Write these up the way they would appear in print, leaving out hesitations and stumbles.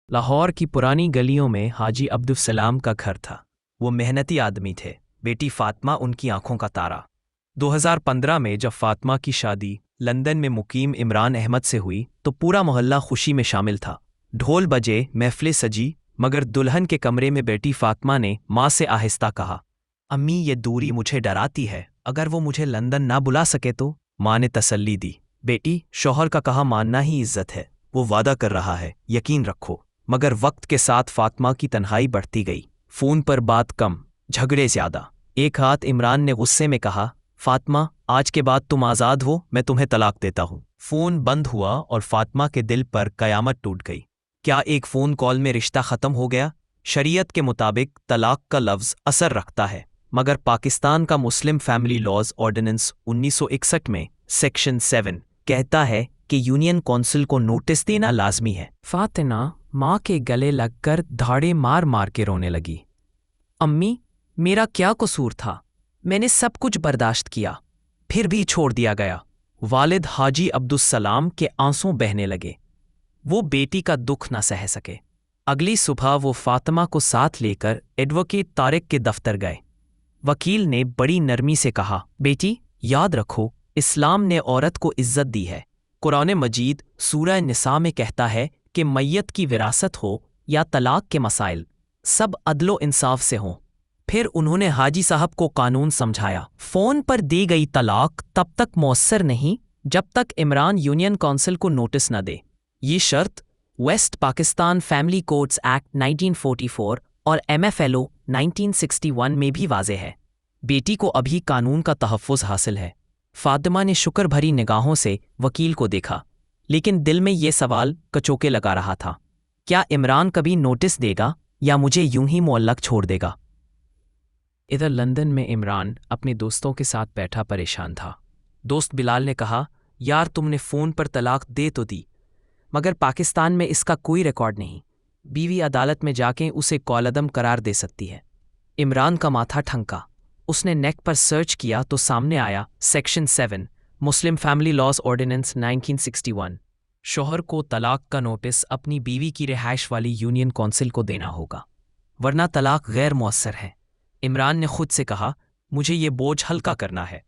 लाहौर की पुरानी गलियों में हाजी अब्दुल सलाम का घर था। वो मेहनती आदमी थे। बेटी फातिमा उनकी आंखों का तारा। 2015 में जब फातिमा की शादी लंदन में मुकीम इमरान अहमद से हुई तो पूरा मोहल्ला खुशी में शामिल था। ढोल बजे, महफिलें सजी, मगर दुल्हन के कमरे में बेटी फातिमा ने माँ से आहिस्ता कहा, अम्मी ये दूरी मुझे डराती है, अगर वो मुझे लंदन ना बुला सके तो। माँ ने तसल्ली दी, बेटी शौहर का कहा मानना ही इज्जत है, वो वादा कर रहा है, यकीन रखो। मगर वक्त के साथ फातिमा की तन्हाई बढ़ती गई। फोन पर बात कम, झगड़े ज्यादा। एक रात इमरान ने गुस्से में कहा, फातिमा आज के बाद तुम आज़ाद हो, मैं तुम्हें तलाक देता हूँ। फोन बंद हुआ और फातिमा के दिल पर कयामत टूट गई। क्या एक फ़ोन कॉल में रिश्ता ख़त्म हो गया? शरीयत के मुताबिक तलाक का लफ्ज़ असर रखता है, मगर पाकिस्तान का मुस्लिम फैमिली लॉज ऑर्डिनेंस 1961 में सेक्शन 7 कहता है कि यूनियन कौंसिल को नोटिस देना लाजमी है। फातिमा माँ के गले लगकर धाड़े मार मार के रोने लगी। अम्मी मेरा क्या कसूर था? मैंने सब कुछ बर्दाश्त किया, फिर भी छोड़ दिया गया। वालिद हाजी अब्दुल सलाम के आंसू बहने लगे। वो बेटी का दुख न सह सके। अगली सुबह वो फातिमा को साथ लेकर एडवोकेट तारिक के दफ्तर गए। वकील ने बड़ी नरमी से कहा, बेटी याद रखो, इस्लाम ने औरत को इज्जत दी है। कुरान मजीद सूरह निसा में कहता है कि मैयत की विरासत हो या तलाक के मसाइल, सब अदलो इंसाफ से हों। फिर उन्होंने हाजी साहब को कानून समझाया। फ़ोन पर दी गई तलाक तब तक मौसर नहीं जब तक इमरान यूनियन कौंसिल को नोटिस न दे। ये शर्त West Pakistan family codes act 1944 और MFLO 1961 में भी वाज़ेह है। बेटी को अभी कानून का तहफ़्फ़ुज़ हासिल है। फातिमा ने शुक्र भरी निगाहों से वकील को देखा, लेकिन दिल में ये सवाल कचोके लगा रहा था, क्या इमरान कभी नोटिस देगा या मुझे यूं ही मुअल्लक छोड़ देगा? इधर लंदन में इमरान अपने दोस्तों के साथ बैठा परेशान था। दोस्त बिलाल ने कहा, यार तुमने फ़ोन पर तलाक दे तो दी, मगर पाकिस्तान में इसका कोई रिकॉर्ड नहीं। बीवी अदालत में जाके उसे कौलअदम करार दे सकती है। इमरान का माथा ठनका। उसने नेट पर सर्च किया तो सामने आया section 7 Muslim family laws ordinance 1961। शौहर को तलाक का नोटिस अपनी बीवी की रिहाइश वाली यूनियन कौंसिल को देना होगा, वरना तलाक गैर मुअस्सर है। इमरान ने खुद से कहा, मुझे ये बोझ हल्का करना है।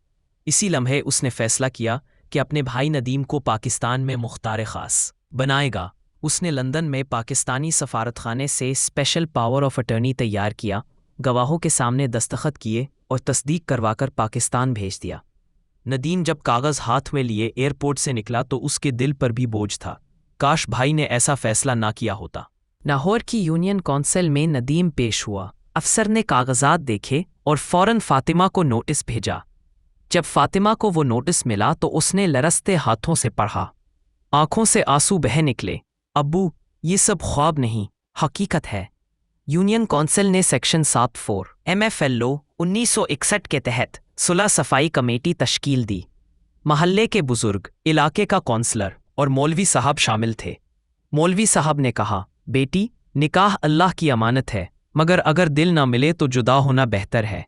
इसी लम्हे उसने फैसला किया कि अपने भाई नदीम को पाकिस्तान में मुख्तार ख़ास बनाएगा। उसने लंदन में पाकिस्तानी सफारतखाने से स्पेशल पावर ऑफ अटर्नी तैयार किया, गवाहों के सामने दस्तखत किए और तस्दीक करवाकर पाकिस्तान भेज दिया। नदीम जब कागज़ हाथ में लिए एयरपोर्ट से निकला तो उसके दिल पर भी बोझ था। काश भाई ने ऐसा फैसला ना किया होता। लाहौर की यूनियन कौंसिल में नदीम पेश हुआ। अफसर ने कागजात देखे और फौरन फातिमा को नोटिस भेजा। जब फातिमा को वो नोटिस मिला तो उसने लरसते हाथों से पढ़ा। आंखों से आंसू बह निकले। अब्बू ये सब ख्वाब नहीं, हकीकत है। यूनियन कौंसिल ने सेक्शन 74 MFLO 1961 के तहत सुलह सफाई कमेटी तश्कील दी। महल्ले के बुजुर्ग, इलाके का कौंसलर और मौलवी साहब शामिल थे। मौलवी साहब ने कहा, बेटी निकाह अल्लाह की अमानत है, मगर अगर दिल ना मिले तो जुदा होना बेहतर है।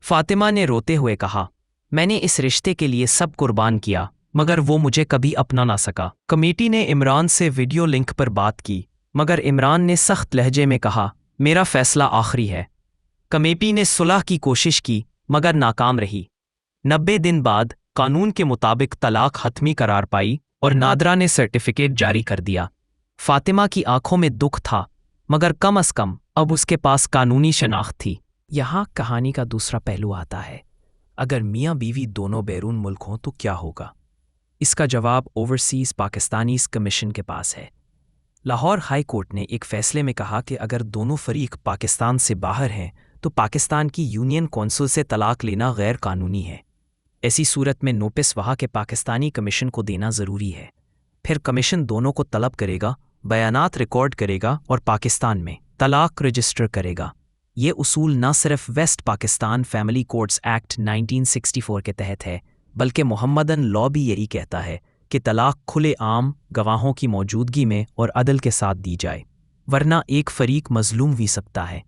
फातिमा ने रोते हुए कहा, मैंने इस रिश्ते के लिए सब कुर्बान किया, मगर वो मुझे कभी अपना ना सका। कमेटी ने इमरान से वीडियो लिंक पर बात की, मगर इमरान ने सख्त लहजे में कहा, मेरा फैसला आखिरी है। कमेटी ने सुलह की कोशिश की, मगर नाकाम रही। 90 दिन बाद कानून के मुताबिक तलाक हतमी करार पाई और नादरा ने सर्टिफिकेट जारी कर दिया। फातिमा की आंखों में दुख था, मगर कम अज कम अब उसके पास कानूनी शनाख्त थी। यहाँ कहानी का दूसरा पहलू आता है, अगर मियाँ बीवी दोनों बैरून मुल्क हों तो क्या होगा? इसका जवाब ओवरसीज़ पाकिस्तानीज़ कमीशन के पास है। लाहौर हाई कोर्ट ने एक फ़ैसले में कहा कि अगर दोनों फरीक पाकिस्तान से बाहर हैं तो पाकिस्तान की यूनियन कौंसिल से तलाक लेना गैर कानूनी है। ऐसी सूरत में नोटिस वहाँ के पाकिस्तानी कमीशन को देना ज़रूरी है। फिर कमीशन दोनों को तलब करेगा, बयानात रिकॉर्ड करेगा और पाकिस्तान में तलाक रजिस्टर करेगा। ये उसूल न सिर्फ West Pakistan family codes act 1964 के तहत है, बल्कि मोहम्मदन लॉ भी यही कहता है कि तलाक खुले आम गवाहों की मौजूदगी में और अदल के साथ दी जाए, वरना एक फरीक मजलूम भी सकता है।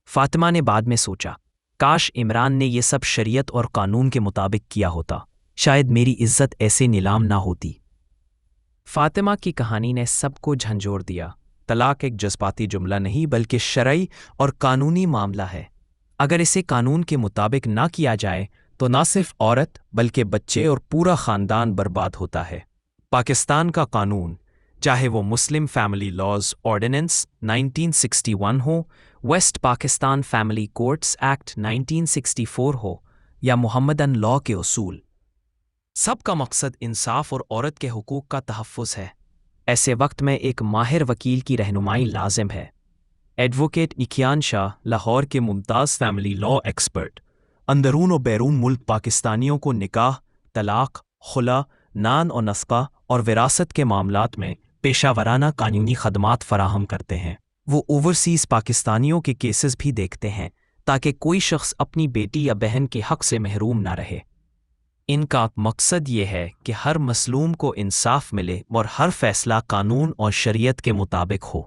फातिमा ने बाद में सोचा, काश इमरान ने ये सब शरीयत और कानून के मुताबिक किया होता, शायद मेरी इज्जत ऐसे नीलाम ना होती। फातिमा की कहानी ने सबको झंझोड़ दिया। طلاق ایک جذباتی جملہ نہیں بلکہ شرعی اور قانونی معاملہ ہے۔ اگر اسے قانون کے مطابق نہ کیا جائے تو نہ صرف عورت بلکہ بچے اور پورا خاندان برباد ہوتا ہے۔ پاکستان کا قانون، چاہے وہ مسلم فیملی لاز آرڈیننس 1961 ہو، west Pakistan family courts act 1964 ہو یا محمدن لاء کے اصول، سب کا مقصد انصاف اور عورت کے حقوق کا تحفظ ہے۔ ایسے وقت میں ایک ماہر وکیل کی رہنمائی لازم ہے۔ ایڈوکیٹ اکیان شاہ، لاہور کے ممتاز فیملی لاء ایکسپرٹ، اندرون و بیرون ملک پاکستانیوں کو نکاح، طلاق، خلا، نان و نسخہ اور وراثت کے معاملات میں پیشہ ورانہ قانونی خدمات فراہم کرتے ہیں۔ وہ اوورسیز پاکستانیوں کے کیسز بھی دیکھتے ہیں تاکہ کوئی شخص اپنی بیٹی یا بہن کے حق سے محروم نہ رہے۔ ان کا مقصد یہ ہے کہ ہر مظلوم کو انصاف ملے اور ہر فیصلہ قانون اور شریعت کے مطابق ہو۔